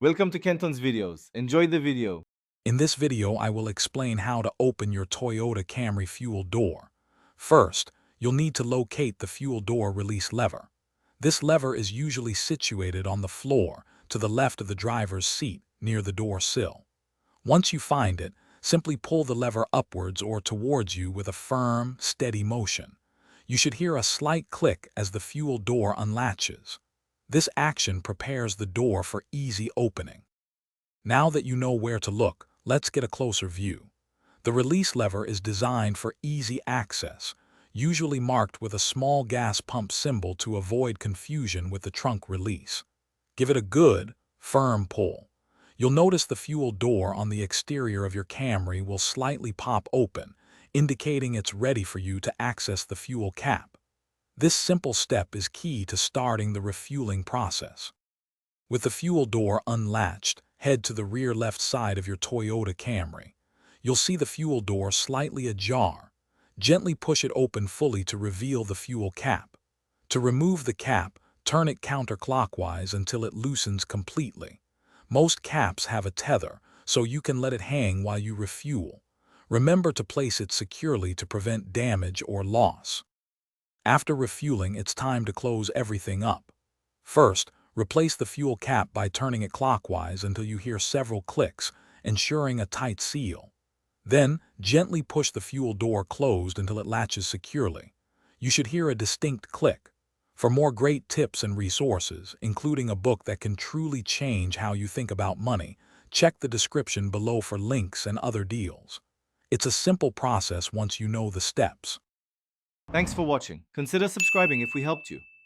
Welcome to Kenton's videos. Enjoy the video. In this video, I will explain how to open your Toyota Camry fuel door. First, you'll need to locate the fuel door release lever. This lever is usually situated on the floor to the left of the driver's seat near the door sill. Once you find it, simply pull the lever upwards or towards you with a firm, steady motion. You should hear a slight click as the fuel door unlatches. This action prepares the door for easy opening. Now that you know where to look, let's get a closer view. The release lever is designed for easy access, usually marked with a small gas pump symbol to avoid confusion with the trunk release. Give it a good, firm pull. You'll notice the fuel door on the exterior of your Camry will slightly pop open, indicating it's ready for you to access the fuel cap. This simple step is key to starting the refueling process. With the fuel door unlatched, head to the rear left side of your Toyota Camry. You'll see the fuel door slightly ajar. Gently push it open fully to reveal the fuel cap. To remove the cap, turn it counterclockwise until it loosens completely. Most caps have a tether, so you can let it hang while you refuel. Remember to place it securely to prevent damage or loss. After refueling, it's time to close everything up. First, replace the fuel cap by turning it clockwise until you hear several clicks, ensuring a tight seal. Then, gently push the fuel door closed until it latches securely. You should hear a distinct click. For more great tips and resources, including a book that can truly change how you think about money, check the description below for links and other deals. It's a simple process once you know the steps. Thanks for watching. Consider subscribing if we helped you.